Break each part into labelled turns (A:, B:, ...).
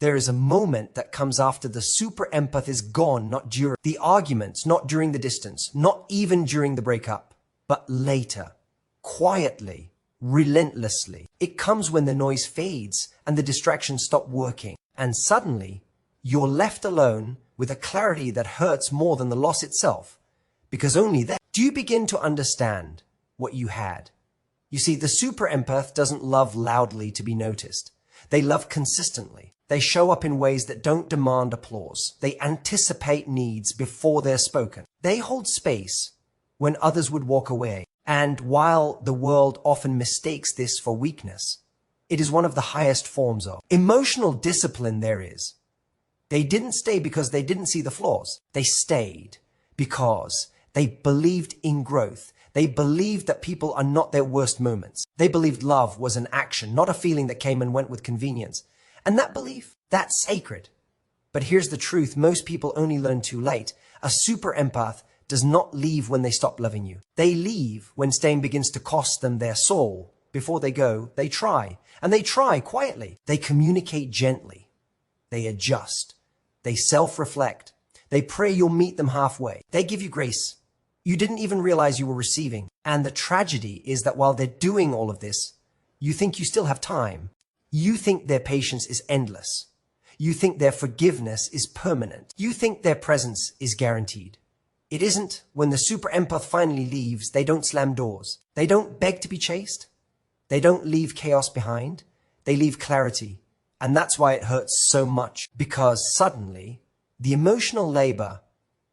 A: There is a moment that comes after the super empath is gone, not during the arguments, not during the distance, not even during the breakup, but later, quietly, relentlessly. It comes when the noise fades and the distractions stop working, and suddenly you're left alone with a clarity that hurts more than the loss itself, because only then do you begin to understand what you had. You see, the super empath doesn't love loudly to be noticed. They love consistently. They show up in ways that don't demand applause. They anticipate needs before they're spoken. They hold space when others would walk away. And while the world often mistakes this for weakness, it is one of the highest forms of emotional discipline there is. They didn't stay because they didn't see the flaws. They stayed because they believed in growth. They believed that people are not their worst moments. They believed love was an action, not a feeling that came and went with convenience. And that belief, that's sacred. But here's the truth. Most people only learn too late. A super empath does not leave when they stop loving you. They leave when staying begins to cost them their soul. Before they go, they try. And they try quietly. They communicate gently. They adjust. They self-reflect. They pray you'll meet them halfway. They give you grace you didn't even realize you were receiving. And the tragedy is that while they're doing all of this, you think you still have time. You think their patience is endless. You think their forgiveness is permanent. You think their presence is guaranteed. It isn't. When the super empath finally leaves, they don't slam doors. They don't beg to be chased. They don't leave chaos behind. They leave clarity. And that's why it hurts so much, because suddenly the emotional labor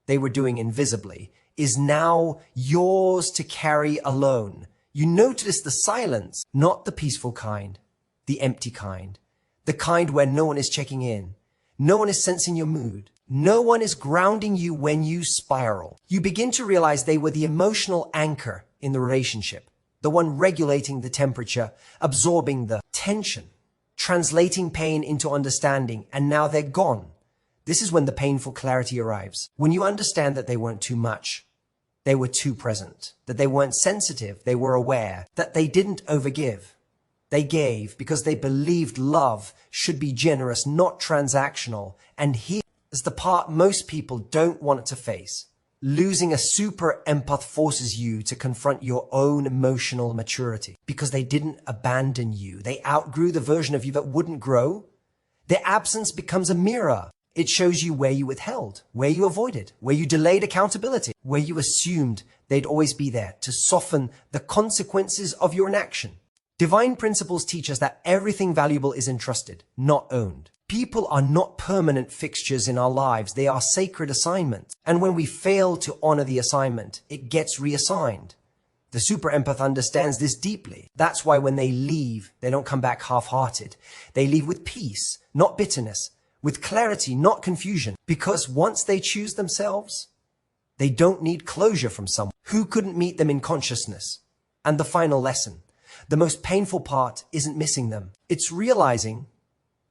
A: they were doing invisibly is now yours to carry alone. You notice the silence, not the peaceful kind, the empty kind, the kind where no one is checking in. No one is sensing your mood. No one is grounding you when you spiral. You begin to realize they were the emotional anchor in the relationship, the one regulating the temperature, absorbing the tension, translating pain into understanding, and now they're gone. This is when the painful clarity arrives. When you understand that they weren't too much, they were too present, that they weren't sensitive, they were aware, that they didn't overgive. They gave because they believed love should be generous, not transactional. And here is the part most people don't want to face. Losing a super empath forces you to confront your own emotional maturity because they didn't abandon you. They outgrew the version of you that wouldn't grow. Their absence becomes a mirror. It shows you where you withheld, where you avoided, where you delayed accountability, where you assumed they'd always be there to soften the consequences of your inaction. Divine principles teach us that everything valuable is entrusted, not owned. People are not permanent fixtures in our lives. They are sacred assignments. And when we fail to honor the assignment, it gets reassigned. The super empath understands this deeply. That's why when they leave, they don't come back half-hearted. They leave with peace, not bitterness, with clarity, not confusion. Because once they choose themselves, they don't need closure from someone who couldn't meet them in consciousness. And the final lesson, the most painful part isn't missing them. It's realizing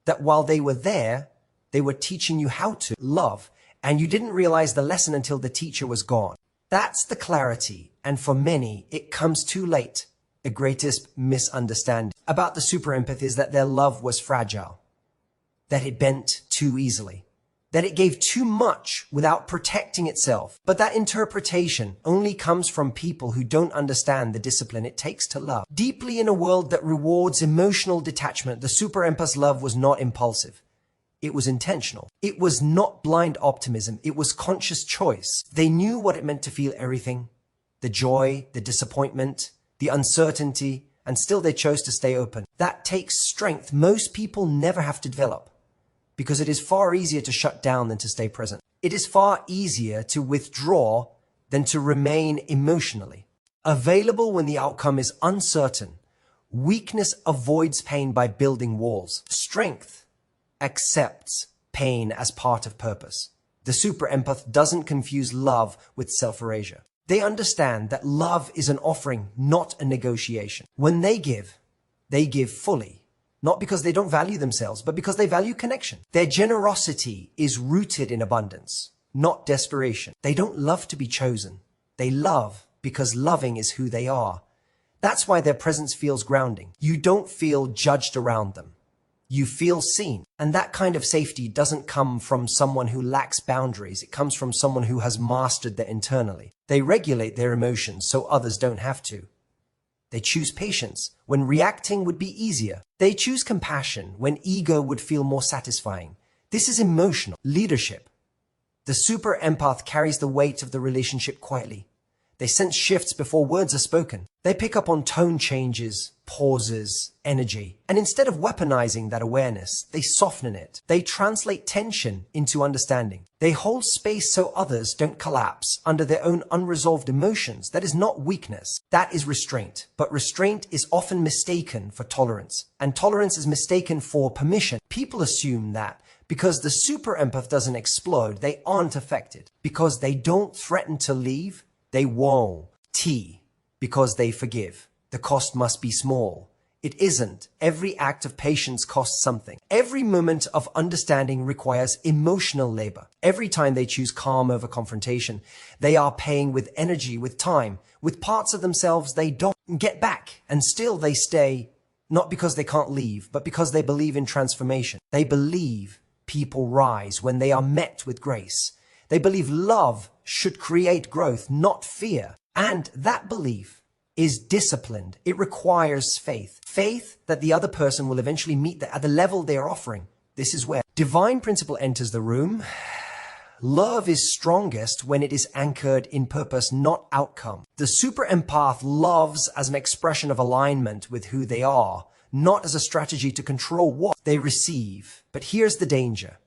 A: that while they were there, they were teaching you how to love, and you didn't realize the lesson until the teacher was gone. That's the clarity, and for many, it comes too late. The greatest misunderstanding about the super empath is that their love was fragile, that it bent too easily, that it gave too much without protecting itself. But that interpretation only comes from people who don't understand the discipline it takes to love. Deeply in a world that rewards emotional detachment, the super empath's love was not impulsive. It was intentional. It was not blind optimism. It was conscious choice. They knew what it meant to feel everything, the joy, the disappointment, the uncertainty, and still they chose to stay open. That takes strength most people never have to develop, because it is far easier to shut down than to stay present. It is far easier to withdraw than to remain emotionally available when the outcome is uncertain. Weakness avoids pain by building walls. Strength accepts pain as part of purpose. The super empath doesn't confuse love with self-erasure. They understand that love is an offering, not a negotiation. When they give fully. Not because they don't value themselves, but because they value connection. Their generosity is rooted in abundance, not desperation. They don't love to be chosen. They love because loving is who they are. That's why their presence feels grounding. You don't feel judged around them. You feel seen. And that kind of safety doesn't come from someone who lacks boundaries. It comes from someone who has mastered that internally. They regulate their emotions so others don't have to. They choose patience when reacting would be easier. They choose compassion when ego would feel more satisfying. This is emotional leadership. The super empath carries the weight of the relationship quietly. They sense shifts before words are spoken. They pick up on tone changes, pauses, energy. And instead of weaponizing that awareness, they soften it. They translate tension into understanding. They hold space so others don't collapse under their own unresolved emotions. That is not weakness. That is restraint. But restraint is often mistaken for tolerance. And tolerance is mistaken for permission. People assume that because the super empath doesn't explode, they aren't affected. Because they don't threaten to leave, they won't. Because they forgive. The cost must be small. It isn't. Every act of patience costs something. Every moment of understanding requires emotional labor. Every time they choose calm over confrontation, they are paying with energy, with time, with parts of themselves they don't get back. And still they stay, not because they can't leave, but because they believe in transformation. They believe people rise when they are met with grace. They believe love should create growth, not fear. And that belief is disciplined. It requires faith. Faith that the other person will eventually meet at the level they are offering. This is where divine principle enters the room. Love is strongest when it is anchored in purpose, not outcome. The super empath loves as an expression of alignment with who they are, not as a strategy to control what they receive. But here's the danger.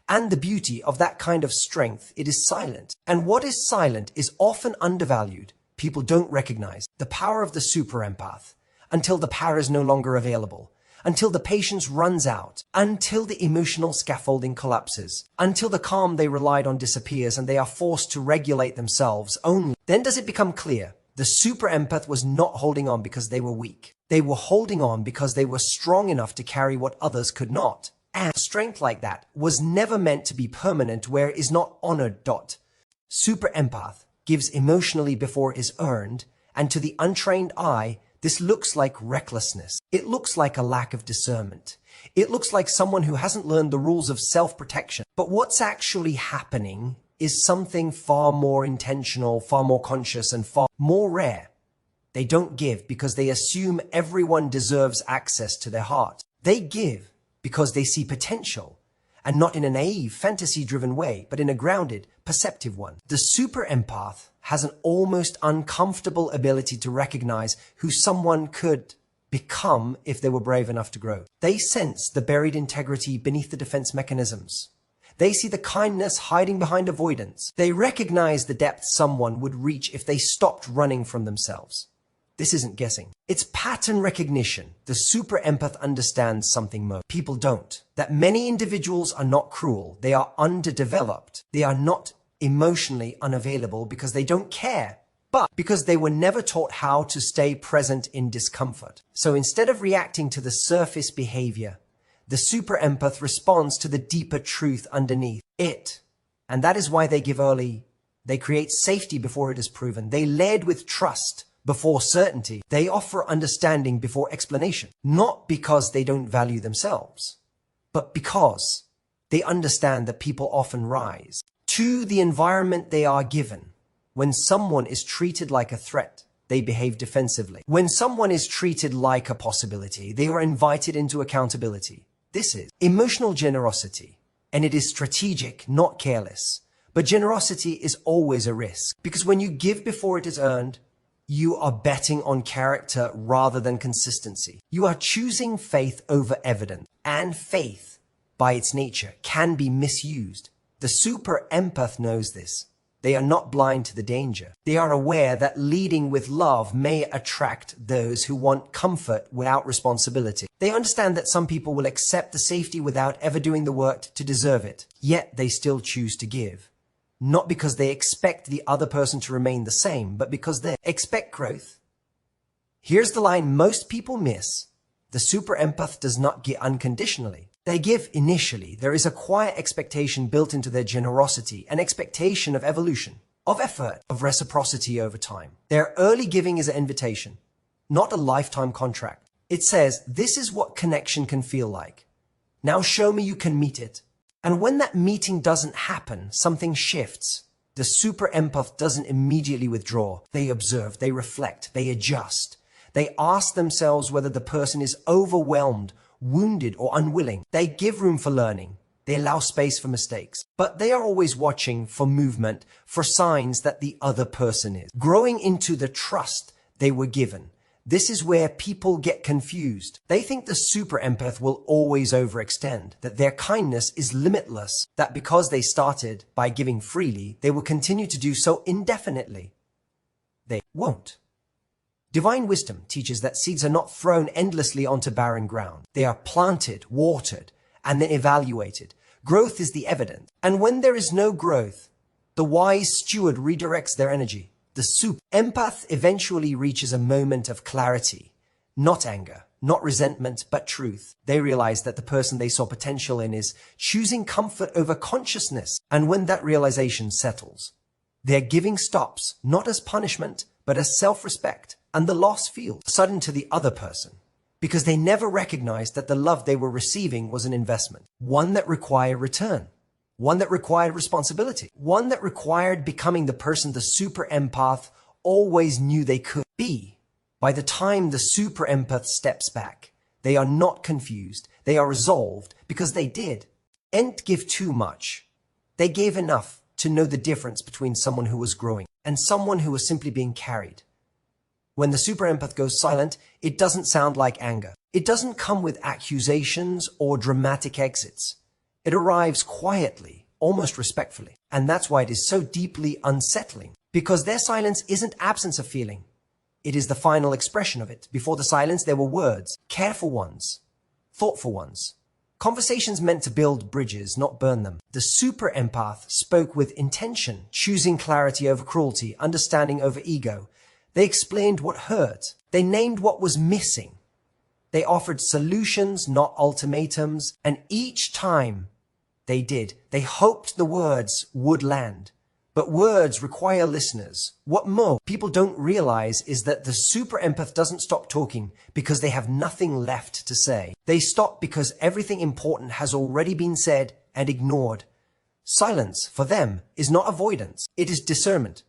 A: And the beauty of that kind of strength, it is silent. And what is silent is often undervalued. People don't recognize the power of the super empath until the power is no longer available, until the patience runs out, until the emotional scaffolding collapses, until the calm they relied on disappears and they are forced to regulate themselves only. Then does it become clear the super empath was not holding on because they were weak. They were holding on because they were strong enough to carry what others could not. And strength like that was never meant to be permanent where it is not honored. Super empath gives emotionally before it is earned, and to the untrained eye, this looks like recklessness. It looks like a lack of discernment. It looks like someone who hasn't learned the rules of self-protection. But what's actually happening is something far more intentional, far more conscious, and far more rare. They don't give because they assume everyone deserves access to their heart. They give because they see potential, and not in a naive, fantasy-driven way, but in a grounded, perceptive one. The super empath has an almost uncomfortable ability to recognize who someone could become if they were brave enough to grow. They sense the buried integrity beneath the defense mechanisms. They see the kindness hiding behind avoidance. They recognize the depth someone would reach if they stopped running from themselves. This isn't guessing. It's pattern recognition. The super empath understands something most people don't. That many individuals are not cruel. They are underdeveloped. They are not emotionally unavailable because they don't care, but because they were never taught how to stay present in discomfort. So instead of reacting to the surface behavior, the super empath responds to the deeper truth underneath it. And that is why they give early. They create safety before it is proven. They lead with trust before certainty. They offer understanding before explanation, not because they don't value themselves, but because they understand that people often rise to the environment they are given. When someone is treated like a threat, they behave defensively. When someone is treated like a possibility, they are invited into accountability. This is emotional generosity, and it is strategic, not careless. But generosity is always a risk, because when you give before it is earned, you are betting on character rather than consistency. You are choosing faith over evidence, and faith, by its nature, can be misused. The super empath knows this. They are not blind to the danger. They are aware that leading with love may attract those who want comfort without responsibility. They understand that some people will accept the safety without ever doing the work to deserve it. Yet they still choose to give. Not because they expect the other person to remain the same, but because they expect growth. Here's the line most people miss. The super empath does not give unconditionally. They give initially. There is a quiet expectation built into their generosity, an expectation of evolution, of effort, of reciprocity over time. Their early giving is an invitation, not a lifetime contract. It says, this is what connection can feel like. Now show me you can meet it. And when that meeting doesn't happen, something shifts. The super empath doesn't immediately withdraw. They observe, they reflect, they adjust. They ask themselves whether the person is overwhelmed, wounded, or unwilling. They give room for learning. They allow space for mistakes. But they are always watching for movement, for signs that the other person is growing into the trust they were given. This is where people get confused. They think the super empath will always overextend, that their kindness is limitless, that because they started by giving freely, they will continue to do so indefinitely. They won't. Divine wisdom teaches that seeds are not thrown endlessly onto barren ground. They are planted, watered, and then evaluated. Growth is the evidence. And when there is no growth, the wise steward redirects their energy. The super empath eventually reaches a moment of clarity, not anger, not resentment, but truth. They realize that the person they saw potential in is choosing comfort over consciousness. And when that realization settles, their giving stops, not as punishment, but as self-respect. And the loss feels sudden to the other person, because they never recognized that the love they were receiving was an investment, one that required return. One that required responsibility. One that required becoming the person the super empath always knew they could be. By the time the super empath steps back, they are not confused. They are resolved because they did. Ent give too much. They gave enough to know the difference between someone who was growing and someone who was simply being carried. When the super empath goes silent, it doesn't sound like anger. It doesn't come with accusations or dramatic exits. It arrives quietly, almost respectfully. And that's why it is so deeply unsettling, because their silence isn't absence of feeling. It is the final expression of it. Before the silence, there were words, careful ones, thoughtful ones, conversations meant to build bridges, not burn them. The super empath spoke with intention, choosing clarity over cruelty, understanding over ego. They explained what hurt. They named what was missing. They offered solutions, not ultimatums, and each time they hoped the words would land. But words require listeners. What more people don't realize is that the super empath doesn't stop talking because they have nothing left to say. They stop because everything important has already been said and ignored. Silence, for them, is not avoidance. It is discernment.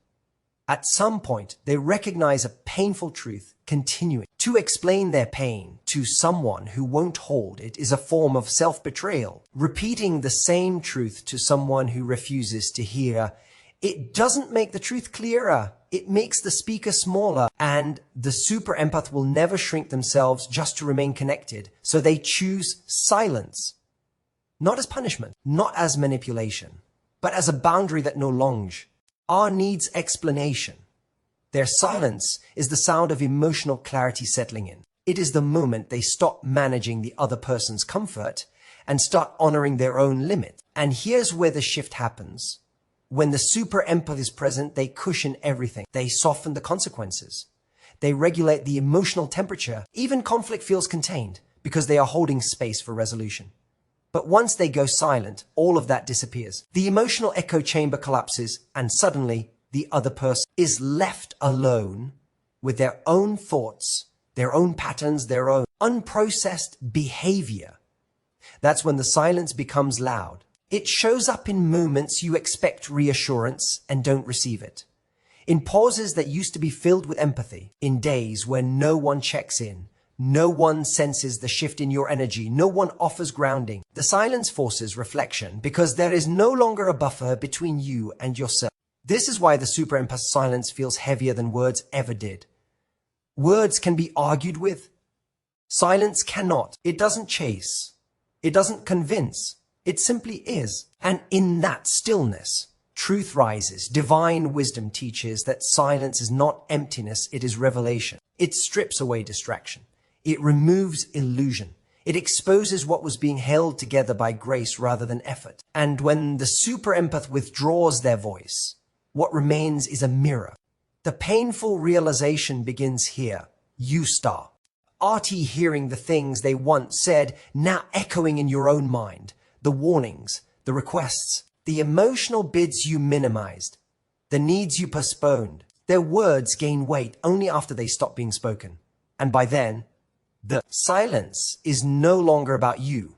A: At some point, they recognize a painful truth, continuing. To explain their pain to someone who won't hold it is a form of self-betrayal. Repeating the same truth to someone who refuses to hear, it doesn't make the truth clearer. It makes the speaker smaller, and the super empath will never shrink themselves just to remain connected. So they choose silence. Not as punishment, not as manipulation, but as a boundary that no longer needs explanation. Their silence is the sound of emotional clarity settling in. It is the moment they stop managing the other person's comfort and start honoring their own limit. And here's where the shift happens. When the super empath is present, they cushion everything. They soften the consequences. They regulate the emotional temperature. Even conflict feels contained because they are holding space for resolution. But once they go silent, all of that disappears. The emotional echo chamber collapses, and suddenly the other person is left alone with their own thoughts, their own patterns, their own unprocessed behavior. That's when the silence becomes loud. It shows up in moments you expect reassurance and don't receive it. In pauses that used to be filled with empathy. In days when no one checks in. No one senses the shift in your energy. No one offers grounding. The silence forces reflection because there is no longer a buffer between you and yourself. This is why the super empath silence feels heavier than words ever did. Words can be argued with. Silence cannot. It doesn't chase. It doesn't convince. It simply is. And in that stillness, truth rises. Divine wisdom teaches that silence is not emptiness, it is revelation. It strips away distraction. It removes illusion. It exposes what was being held together by grace rather than effort. And when the super empath withdraws their voice, what remains is a mirror. The painful realization begins here. You start. RT hearing the things they once said, now echoing in your own mind. The warnings, the requests, the emotional bids you minimized, the needs you postponed. Their words gain weight only after they stop being spoken. And by then, the silence is no longer about you.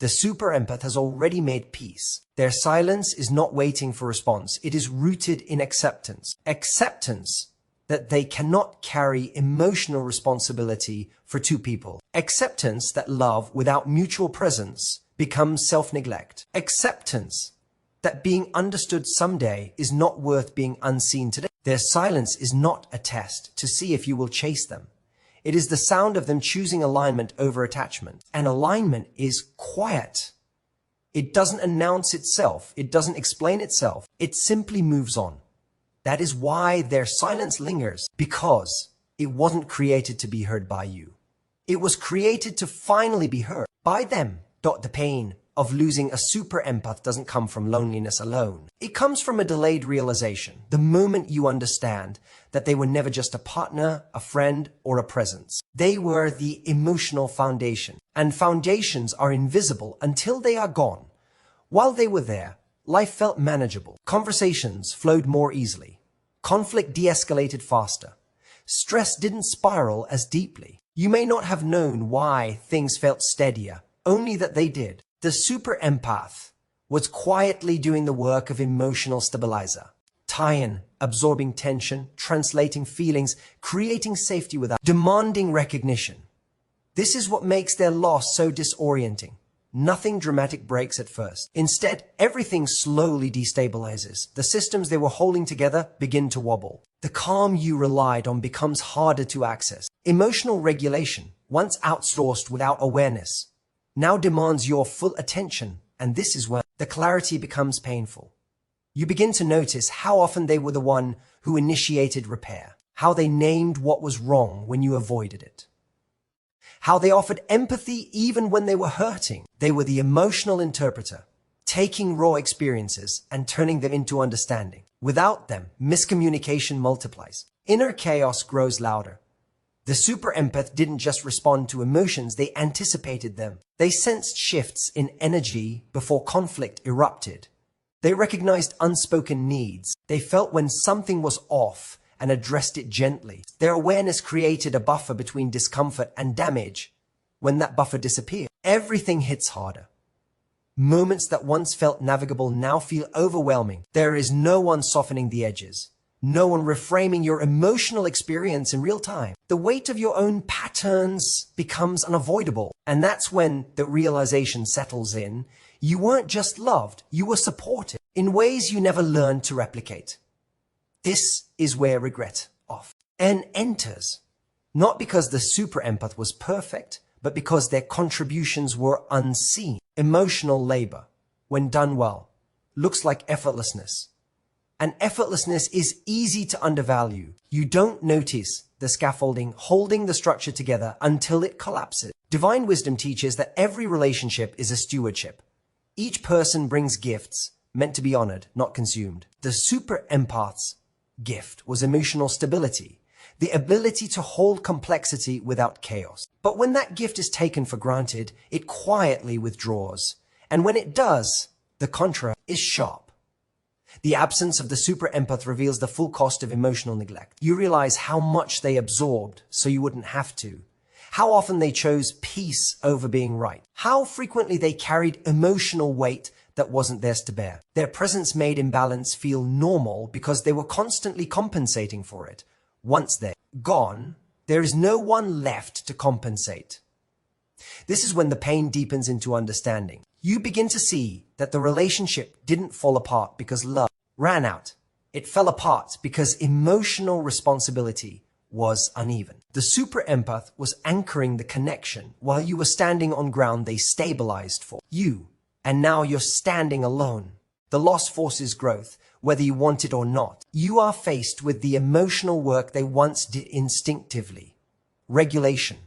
A: The super empath has already made peace. Their silence is not waiting for response. It is rooted in acceptance. Acceptance that they cannot carry emotional responsibility for two people. Acceptance that love without mutual presence becomes self-neglect. Acceptance that being understood someday is not worth being unseen today. Their silence is not a test to see if you will chase them. It is the sound of them choosing alignment over attachment. And alignment is quiet. It doesn't announce itself. It doesn't explain itself. It simply moves on. That is why their silence lingers, because it wasn't created to be heard by you. It was created to finally be heard by them. The pain of losing a super empath doesn't come from loneliness alone. It comes from a delayed realization, the moment you understand that they were never just a partner, a friend, or a presence. They were the emotional foundation, and foundations are invisible until they are gone. While they were there, life felt manageable. Conversations flowed more easily. Conflict de-escalated faster. Stress didn't spiral as deeply. You may not have known why things felt steadier, only that they did. The super empath was quietly doing the work of emotional stabilizer. Tie-in, absorbing tension, translating feelings, creating safety without demanding recognition. This is what makes their loss so disorienting. Nothing dramatic breaks at first. Instead, everything slowly destabilizes. The systems they were holding together begin to wobble. The calm you relied on becomes harder to access. Emotional regulation, once outsourced without awareness, now demands your full attention, and this is where the clarity becomes painful. You begin to notice how often they were the one who initiated repair, how they named what was wrong when you avoided it, how they offered empathy even when they were hurting. They were the emotional interpreter, taking raw experiences and turning them into understanding. Without them, miscommunication multiplies. Inner chaos grows louder. The super empath didn't just respond to emotions, they anticipated them. They sensed shifts in energy before conflict erupted. They recognized unspoken needs. They felt when something was off and addressed it gently. Their awareness created a buffer between discomfort and damage. When that buffer disappeared, everything hits harder. Moments that once felt navigable now feel overwhelming. There is no one softening the edges. No one reframing your emotional experience in real time. The weight of your own patterns becomes unavoidable. And that's when the realization settles in. You weren't just loved, you were supported in ways you never learned to replicate. This is where regret enters. Not because the super empath was perfect, but because their contributions were unseen. Emotional labor, when done well, looks like effortlessness. And effortlessness is easy to undervalue. You don't notice the scaffolding holding the structure together until it collapses. Divine wisdom teaches that every relationship is a stewardship. Each person brings gifts meant to be honored, not consumed. The super empath's gift was emotional stability, the ability to hold complexity without chaos. But when that gift is taken for granted, it quietly withdraws. And when it does, the contra is sharp. The absence of the super empath reveals the full cost of emotional neglect. You realize how much they absorbed so you wouldn't have to. How often they chose peace over being right. How frequently they carried emotional weight that wasn't theirs to bear. Their presence made imbalance feel normal because they were constantly compensating for it. Once they're gone, there is no one left to compensate. This is when the pain deepens into understanding. You begin to see that the relationship didn't fall apart because love ran out. It fell apart because emotional responsibility was uneven. The super empath was anchoring the connection while you were standing on ground they stabilized for you. And now you're standing alone. The loss forces growth, whether you want it or not. You are faced with the emotional work they once did instinctively. Regulation,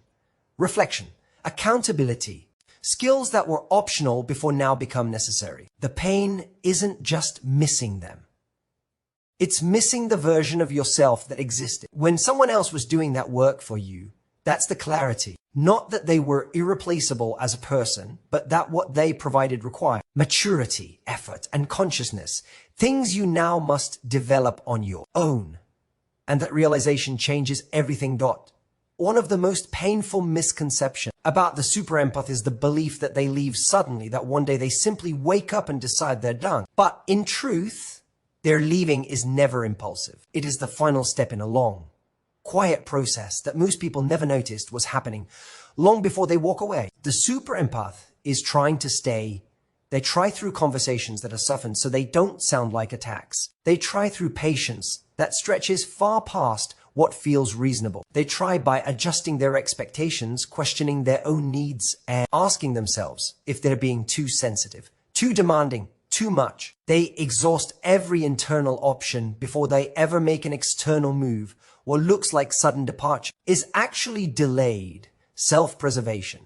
A: reflection, accountability, skills that were optional before now become necessary. The pain isn't just missing them. It's missing the version of yourself that existed when someone else was doing that work for you. That's the clarity. Not that they were irreplaceable as a person, but that what they provided required maturity, effort, and consciousness. Things you now must develop on your own. And that realization changes everything. One of the most painful misconceptions about the super empath is the belief that they leave suddenly, that one day they simply wake up and decide they're done. But in truth, their leaving is never impulsive. It is the final step in a long, quiet process that most people never noticed was happening long before they walk away. The super empath is trying to stay. They try through conversations that are softened so they don't sound like attacks. They try through patience that stretches far past what feels reasonable. They try by adjusting their expectations, questioning their own needs, and asking themselves if they're being too sensitive, too demanding, too much. They exhaust every internal option before they ever make an external move. What looks like sudden departure is actually delayed self-preservation.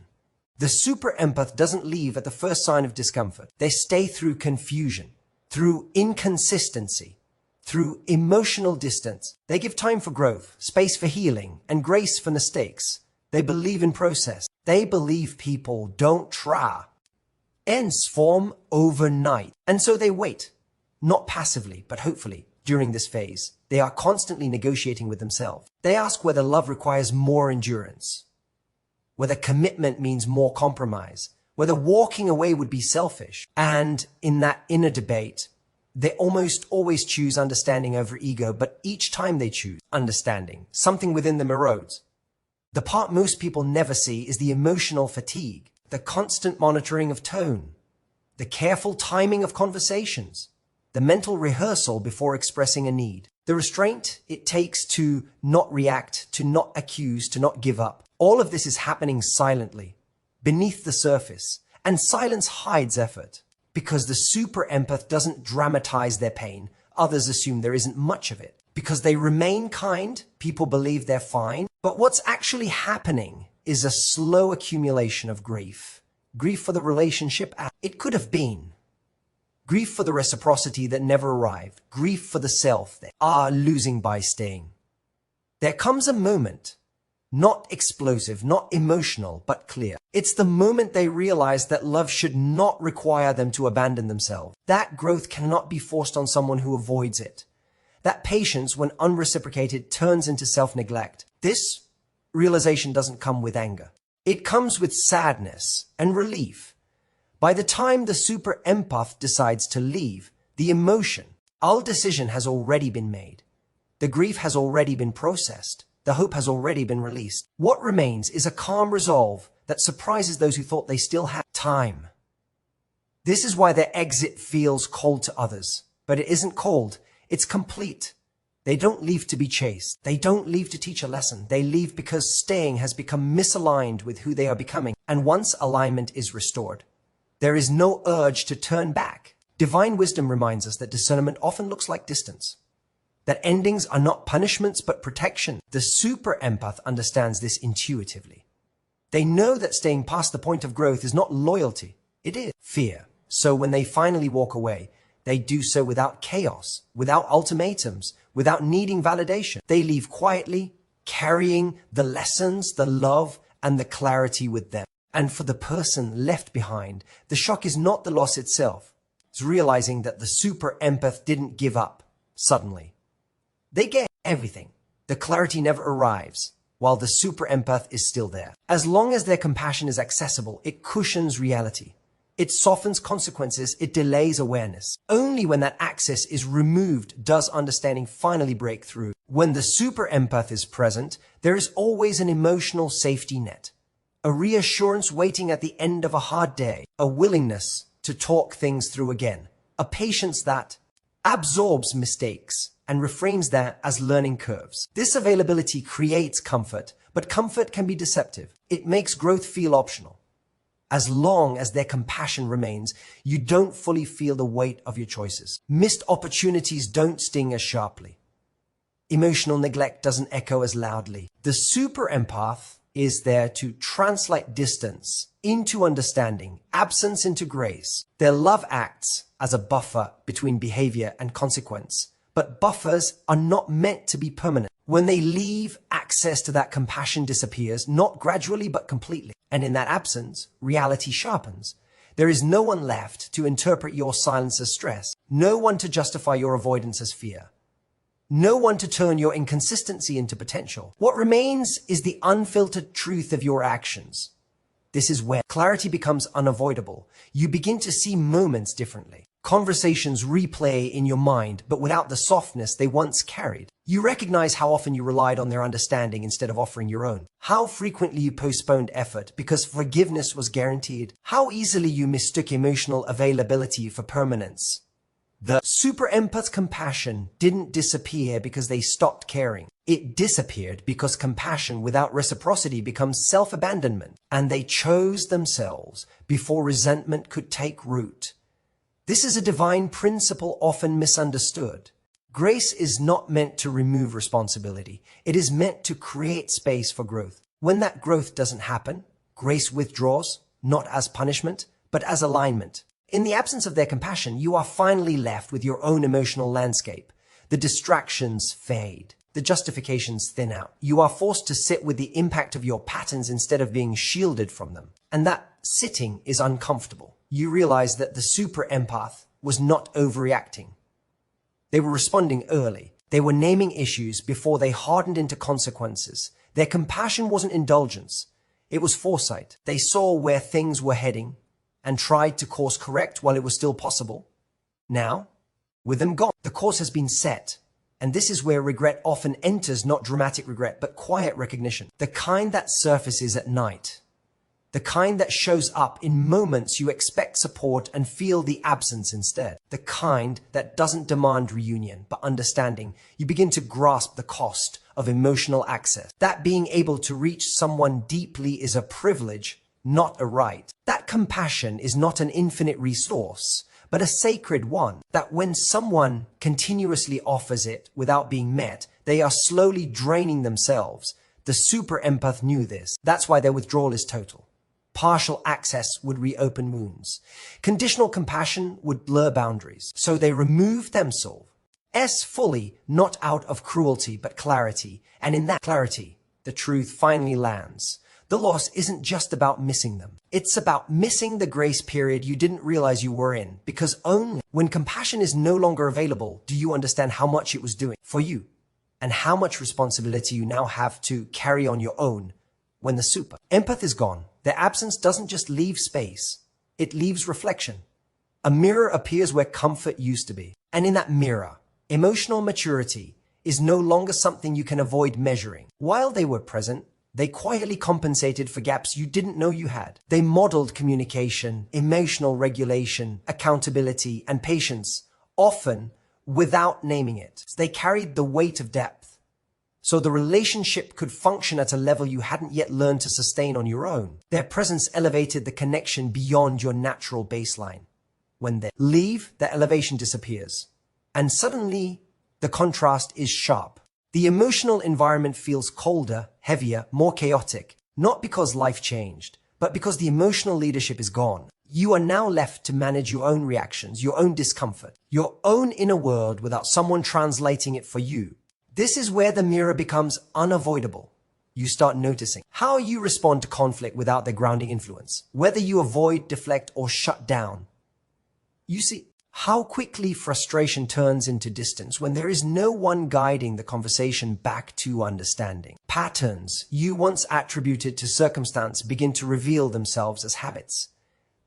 A: The super empath doesn't leave at the first sign of discomfort. They stay through confusion, through inconsistency, through emotional distance. They give time for growth, space for healing, and grace for mistakes. They believe in process. They believe people don't try. Ends form overnight. And so they wait, not passively, but hopefully. During this phase, they are constantly negotiating with themselves. They ask whether love requires more endurance, whether commitment means more compromise, whether walking away would be selfish. And in that inner debate, they almost always choose understanding over ego, but each time they choose understanding, something within them erodes. The part most people never see is the emotional fatigue, the constant monitoring of tone, the careful timing of conversations, the mental rehearsal before expressing a need, the restraint it takes to not react, to not accuse, to not give up. All of this is happening silently, beneath the surface, and silence hides effort. Because the super empath doesn't dramatize their pain, others assume there isn't much of it. Because they remain kind, people believe they're fine. But what's actually happening is a slow accumulation of grief. Grief for the relationship it could have been. Grief for the reciprocity that never arrived. Grief for the self they are losing by staying. There comes a moment, not explosive, not emotional, but clear. It's the moment they realize that love should not require them to abandon themselves. That growth cannot be forced on someone who avoids it. That patience, when unreciprocated, turns into self-neglect. This realization doesn't come with anger. It comes with sadness and relief. By the time the super empath decides to leave, the our decision has already been made. The grief has already been processed. The hope has already been released. What remains is a calm resolve that surprises those who thought they still had time. This is why their exit feels cold to others. But it isn't cold, it's complete. They don't leave to be chased. They don't leave to teach a lesson. They leave because staying has become misaligned with who they are becoming. And once alignment is restored, there is no urge to turn back. Divine wisdom reminds us that discernment often looks like distance. That endings are not punishments, but protection. The super empath understands this intuitively. They know that staying past the point of growth is not loyalty. It is fear. So when they finally walk away, they do so without chaos, without ultimatums, without needing validation. They leave quietly, carrying the lessons, the love, and the clarity with them. And for the person left behind, the shock is not the loss itself. It's realizing that the super empath didn't give up suddenly. They get everything. The clarity never arrives, while the super empath is still there. As long as their compassion is accessible, it cushions reality. It softens consequences, it delays awareness. Only when that access is removed does understanding finally break through. When the super empath is present, there is always an emotional safety net. A reassurance waiting at the end of a hard day. A willingness to talk things through again. A patience that absorbs mistakes and reframes them as learning curves. This availability creates comfort, but comfort can be deceptive. It makes growth feel optional. As long as their compassion remains, you don't fully feel the weight of your choices. Missed opportunities don't sting as sharply. Emotional neglect doesn't echo as loudly. The super empath is there to translate distance into understanding, absence into grace. Their love acts as a buffer between behavior and consequence. But buffers are not meant to be permanent. When they leave, access to that compassion disappears, not gradually, but completely. And in that absence, reality sharpens. There is no one left to interpret your silence as stress. No one to justify your avoidance as fear. No one to turn your inconsistency into potential. What remains is the unfiltered truth of your actions. This is where clarity becomes unavoidable. You begin to see moments differently. Conversations replay in your mind, but without the softness they once carried. You recognize how often you relied on their understanding instead of offering your own. How frequently you postponed effort because forgiveness was guaranteed. How easily you mistook emotional availability for permanence. The super empath compassion didn't disappear because they stopped caring. It disappeared because compassion without reciprocity becomes self-abandonment, and they chose themselves before resentment could take root. This is a divine principle often misunderstood. Grace is not meant to remove responsibility. It is meant to create space for growth. When that growth doesn't happen, grace withdraws, not as punishment, but as alignment. In the absence of their compassion, you are finally left with your own emotional landscape. The distractions fade. The justifications thin out. You are forced to sit with the impact of your patterns instead of being shielded from them. And that sitting is uncomfortable. You realize that the super empath was not overreacting. They were responding early. They were naming issues before they hardened into consequences. Their compassion wasn't indulgence. It was foresight. They saw where things were heading and tried to course correct while it was still possible. Now, with them gone, the course has been set. And this is where regret often enters, not dramatic regret, but quiet recognition. The kind that surfaces at night. The kind that shows up in moments you expect support and feel the absence instead. The kind that doesn't demand reunion, but understanding. You begin to grasp the cost of emotional access. That being able to reach someone deeply is a privilege, not a right. That compassion is not an infinite resource, but a sacred one. That when someone continuously offers it without being met, they are slowly draining themselves. The super empath knew this. That's why their withdrawal is total. Partial access would reopen wounds. Conditional compassion would blur boundaries. So they removed themselves. Fully, not out of cruelty, but clarity. And in that clarity, the truth finally lands. The loss isn't just about missing them. It's about missing the grace period you didn't realize you were in. Because only when compassion is no longer available do you understand how much it was doing for you and how much responsibility you now have to carry on your own when the super empath is gone. Their absence doesn't just leave space, it leaves reflection. A mirror appears where comfort used to be. And in that mirror, emotional maturity is no longer something you can avoid measuring. While they were present, they quietly compensated for gaps you didn't know you had. They modeled communication, emotional regulation, accountability, and patience, often without naming it. They carried the weight of depth. So the relationship could function at a level you hadn't yet learned to sustain on your own. Their presence elevated the connection beyond your natural baseline. When they leave, the elevation disappears. And suddenly, the contrast is sharp. The emotional environment feels colder, heavier, more chaotic. Not because life changed, but because the emotional leadership is gone. You are now left to manage your own reactions, your own discomfort, your own inner world without someone translating it for you. This is where the mirror becomes unavoidable. You start noticing how you respond to conflict without their grounding influence, whether you avoid, deflect, or shut down. You see how quickly frustration turns into distance when there is no one guiding the conversation back to understanding. Patterns you once attributed to circumstance begin to reveal themselves as habits.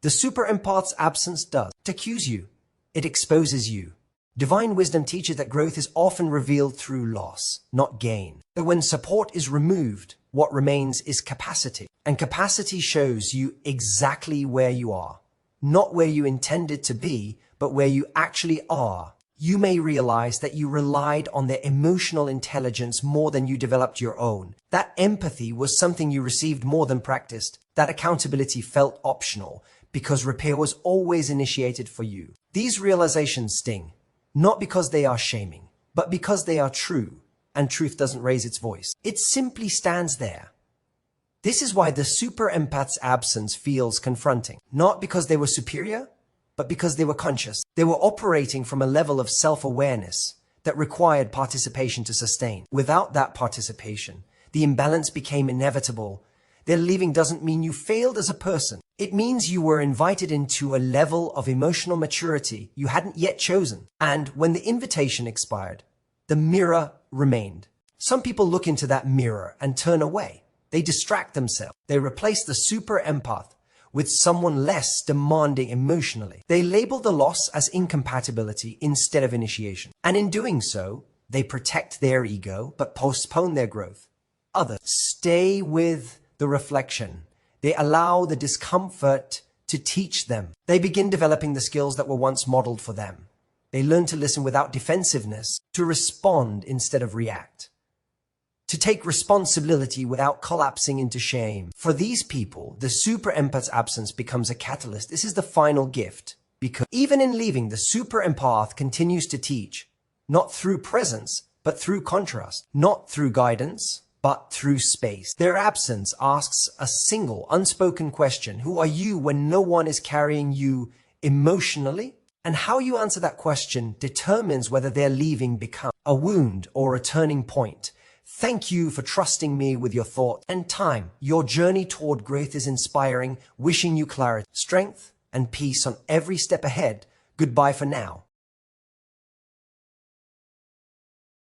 A: The super empath's absence does. It accuses you. It exposes you. Divine wisdom teaches that growth is often revealed through loss, not gain. But when support is removed, what remains is capacity. And capacity shows you exactly where you are. Not where you intended to be, but where you actually are. You may realize that you relied on their emotional intelligence more than you developed your own. That empathy was something you received more than practiced. That accountability felt optional because repair was always initiated for you. These realizations sting. Not because they are shaming, but because they are true, and truth doesn't raise its voice. It simply stands there. This is why the super empath's absence feels confronting. Not because they were superior, but because they were conscious. They were operating from a level of self-awareness that required participation to sustain. Without that participation, the imbalance became inevitable. Their leaving doesn't mean you failed as a person. It means you were invited into a level of emotional maturity you hadn't yet chosen. And when the invitation expired, the mirror remained. Some people look into that mirror and turn away. They distract themselves. They replace the super empath with someone less demanding emotionally. They label the loss as incompatibility instead of initiation. And in doing so, they protect their ego but postpone their growth. Others stay with the reflection. They allow the discomfort to teach them. They begin developing the skills that were once modeled for them. They learn to listen without defensiveness, to respond instead of react, to take responsibility without collapsing into shame. For these people, the super empath's absence becomes a catalyst. This is the final gift, because even in leaving, the super empath continues to teach, not through presence, but through contrast, not through guidance, but through space. Their absence asks a single unspoken question: who are you when no one is carrying you emotionally? And how you answer that question determines whether their leaving becomes a wound or a turning point. Thank you for trusting me with your thoughts and time. Your journey toward growth is inspiring. Wishing you clarity, strength, and peace on every step ahead. Goodbye for now.